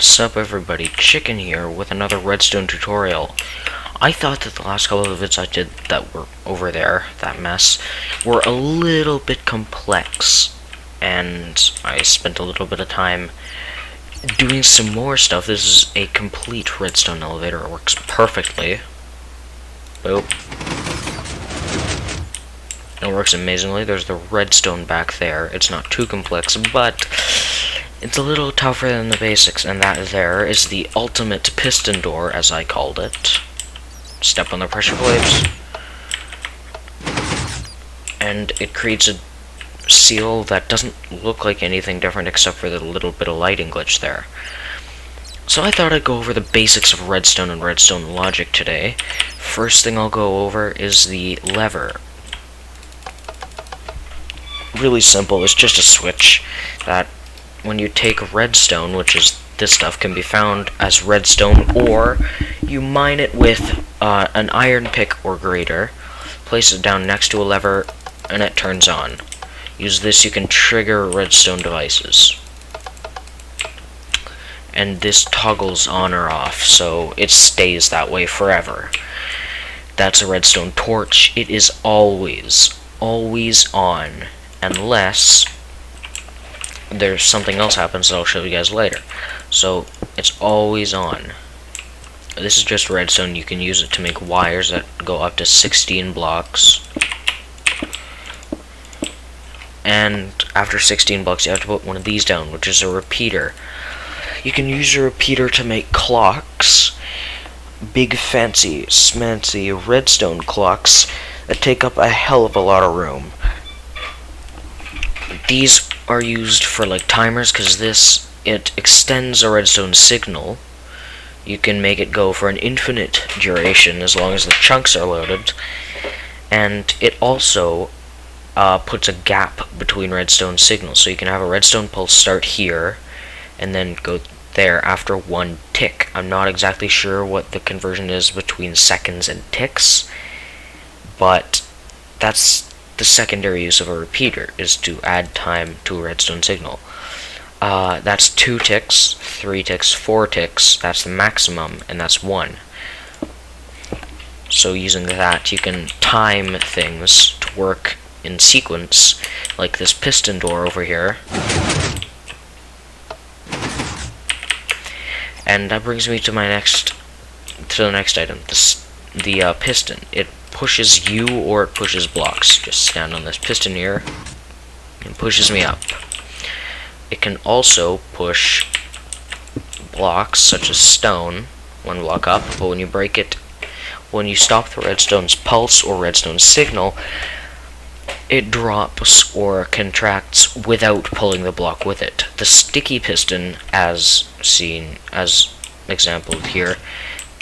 Sup everybody, Chicken here with another Redstone tutorial. I thought that the last couple of vids I did that were over there, that mess, were a little bit complex. And I spent a little bit of time doing some more stuff. This is a complete redstone elevator. It works perfectly. Boop. It works amazingly. There's the redstone back there. It's not too complex, but it's a little tougher than the basics, and that there is the ultimate piston door, as I called it. Step on the pressure plates, and it creates a seal that doesn't look like anything different except for the little bit of lighting glitch there. So I thought I'd go over the basics of redstone and redstone logic today. First thing I'll go over is the lever. Really simple. It's just a switch that when you take redstone, which is this stuff, can be found as redstone, or you mine it with an iron pick or grater, place it down next to a lever, and it turns on. Use this, you can trigger redstone devices. And this toggles on or off, so it stays that way forever. That's a redstone torch. It is always on, unless there's something else happens that I'll show you guys later. So it's always on. This is just redstone. You can use it to make wires that go up to 16 blocks. And after 16 blocks you have to put one of these down, which is a repeater. You can use a repeater to make clocks. Big fancy smancy redstone clocks that take up a hell of a lot of room. These are used for like timers, because it extends a redstone signal. You can make it go for an infinite duration as long as the chunks are loaded, and it also puts a gap between redstone signals, so you can have a redstone pulse start here and then go there after one tick. I'm not exactly sure what the conversion is between seconds and ticks, but that's the secondary use of a repeater, is to add time to a redstone signal. That's 2 ticks, 3 ticks, 4 ticks, that's the maximum, and that's 1. So using that, you can time things to work in sequence, like this piston door over here. And that brings me to the next item, the piston. It pushes you or it pushes blocks. Just stand on this piston here and pushes me up. It can also push blocks such as stone, 1 block up, but when you break it, when you stop the redstone's pulse or redstone signal, it drops or contracts without pulling the block with it. The sticky piston, as seen, as example here,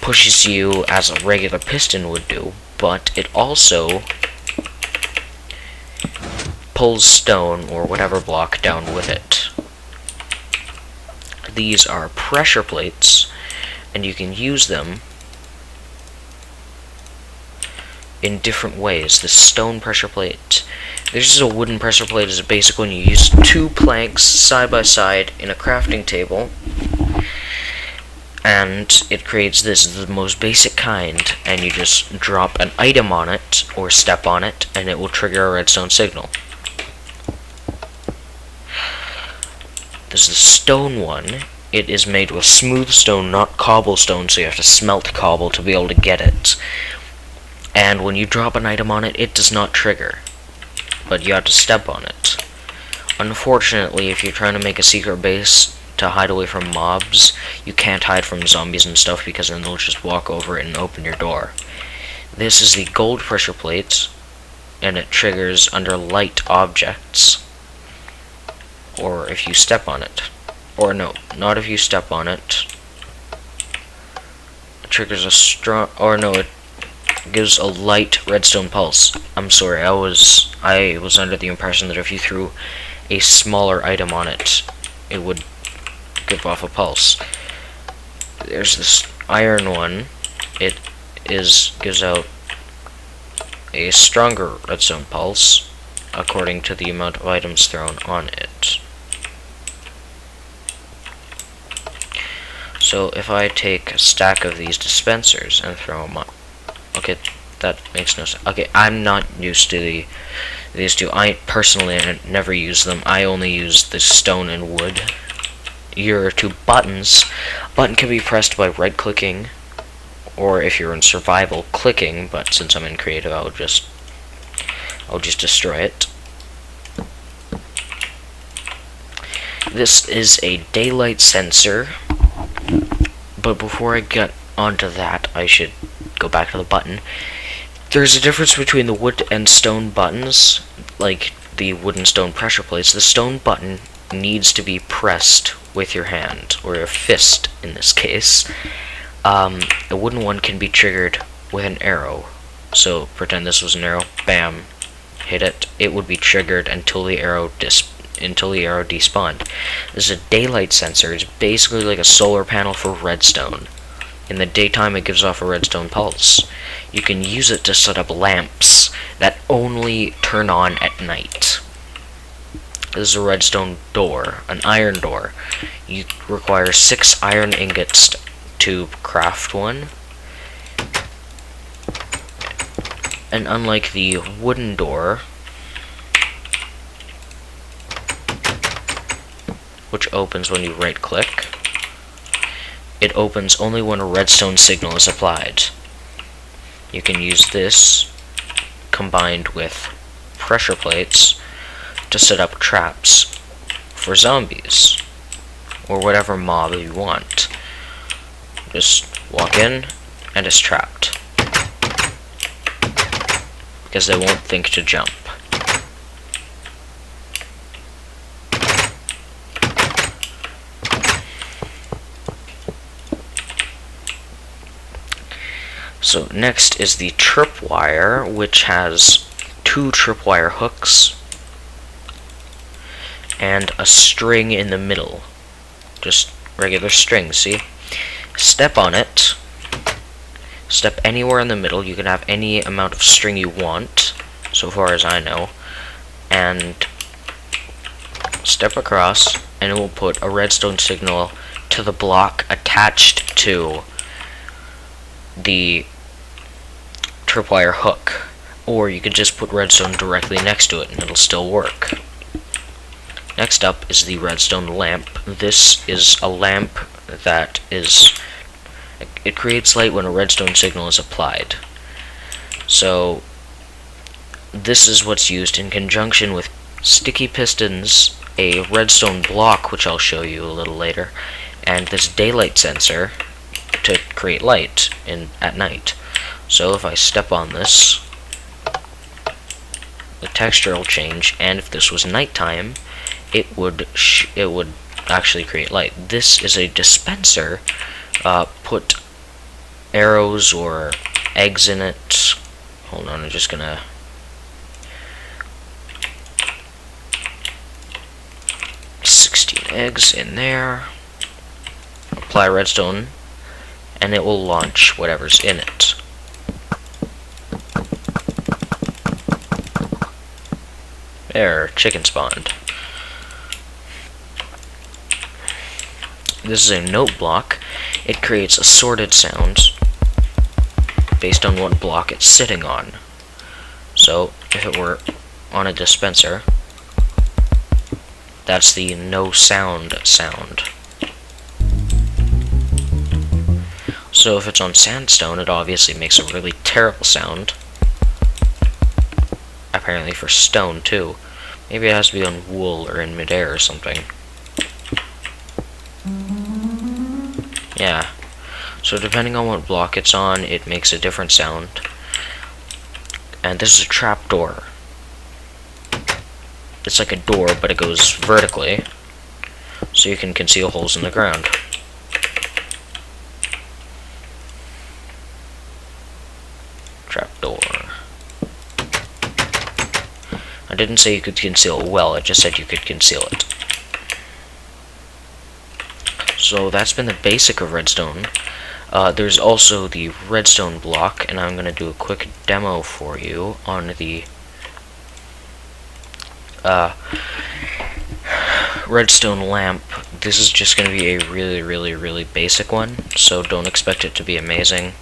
pushes you as a regular piston would do, but it also pulls stone or whatever block down with it. These are pressure plates, and you can use them in different ways. The stone pressure plate, this is a wooden pressure plate, is a basic one. You use 2 planks side by side in a crafting table, and it creates this. Is the most basic kind, and you just drop an item on it or step on it, and it will trigger a redstone signal. This is the stone one. It is made with smooth stone, not cobblestone, so you have to smelt cobble to be able to get it. And when you drop an item on it, it does not trigger, but you have to step on it. Unfortunately, if you're trying to make a secret base to hide away from mobs, you can't hide from zombies and stuff, because then they'll just walk over it and open your door. This is the gold pressure plate, and it triggers under light objects, or if you step on it. Or no, not if you step on it. It triggers a strong, or no, it gives a light redstone pulse. I'm sorry, I was under the impression that if you threw a smaller item on it, it would give off a pulse. There's this iron one. It gives out a stronger redstone pulse according to the amount of items thrown on it. So if I take a stack of these dispensers and throw them up, okay, that makes no sense. Okay, I'm not used to these two. I personally never use them. I only use the stone and wood. Your two buttons. Button can be pressed by right-clicking, or if you're in survival, clicking. But since I'm in creative, I'll just destroy it. This is a daylight sensor. But before I get onto that, I should go back to the button. There's a difference between the wood and stone buttons, like the wood and stone pressure plates. The stone button needs to be pressed with your hand, or your fist in this case. The wooden one can be triggered with an arrow. So pretend this was an arrow, bam, hit it. It would be triggered until the arrow despawned. This is a daylight sensor. It's basically like a solar panel for redstone. In the daytime, it gives off a redstone pulse. You can use it to set up lamps that only turn on at night. This is a redstone door, an iron door. You require 6 iron ingots to craft one. And unlike the wooden door, which opens when you right-click, it opens only when a redstone signal is applied. You can use this combined with pressure plates to set up traps for zombies or whatever mob you want. Just walk in and it's trapped because they won't think to jump. So next is the tripwire, which has 2 tripwire hooks and a string in the middle. Just regular string, see? Step on it. Step anywhere in the middle. You can have any amount of string you want, so far as I know. And step across, and it will put a redstone signal to the block attached to the tripwire hook, or you could just put redstone directly next to it and it'll still work. Next up is the redstone lamp. This is a lamp that it creates light when a redstone signal is applied. So this is what's used in conjunction with sticky pistons, a redstone block, which I'll show you a little later, and this daylight sensor to create light at night. So if I step on this, the texture will change, and if this was nighttime, it would actually create light. This is a dispenser. Put arrows or eggs in it. Hold on, I'm just gonna. Eggs in there. Apply redstone, and it will launch whatever's in it. There, chicken spawned. This is a note block. It creates assorted sounds based on what block it's sitting on. So, if it were on a dispenser, that's the no sound sound. So if it's on sandstone, it obviously makes a really terrible sound. Apparently for stone too. Maybe it has to be on wool or in midair or something. Yeah. So depending on what block it's on, it makes a different sound. And this is a trapdoor. It's like a door, but it goes vertically, so you can conceal holes in the ground. Trapdoor. I didn't say you could conceal it well, I just said you could conceal it. So that's been the basic of redstone. There's also the redstone block, and I'm going to do a quick demo for you on the redstone lamp, this is just going to be a really basic one, so don't expect it to be amazing.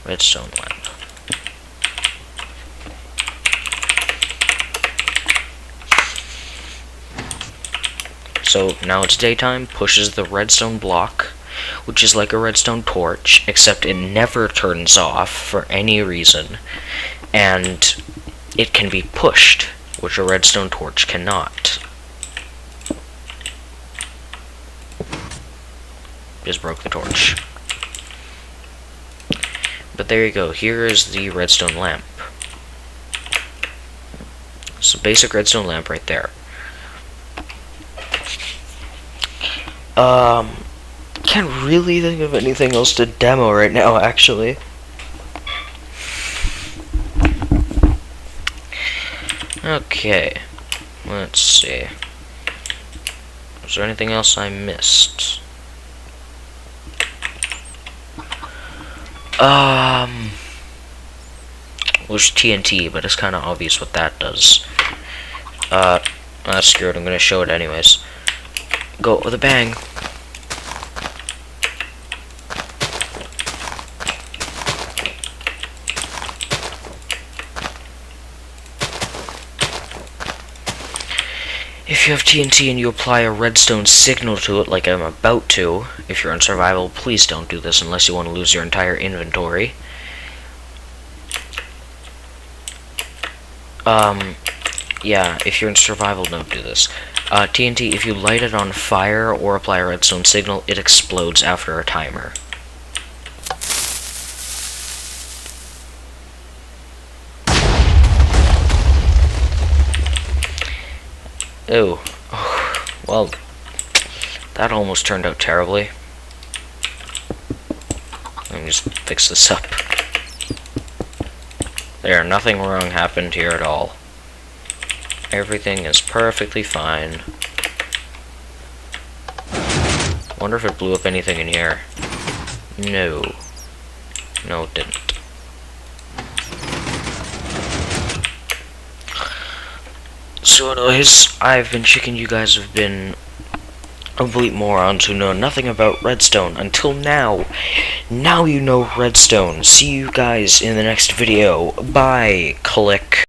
Redstone lamp. So now it's daytime, pushes the redstone block, which is like a redstone torch, except it never turns off for any reason, and it can be pushed, which a redstone torch cannot. Just broke the torch. But there you go, here is the redstone lamp. So basic redstone lamp right there. Can't really think of anything else to demo right now, actually. Okay, let's see. Is there anything else I missed? There's TNT, but it's kind of obvious what that does. Screw it, I'm gonna show it anyways. Go with a bang. If you have TNT and you apply a redstone signal to it like I'm about to, if you're on survival, please don't do this unless you want to lose your entire inventory. Yeah, if you're in survival, don't do this. TNT, if you light it on fire or apply a redstone signal, it explodes after a timer. Ew. Oh, well, that almost turned out terribly. Let me just fix this up. There, nothing wrong happened here at all. Everything is perfectly fine. Wonder if it blew up anything in here. No. No, it didn't. So anyways, I've been Chicken, you guys have been complete morons who know nothing about redstone until now. Now you know redstone. See you guys in the next video. Bye. Click.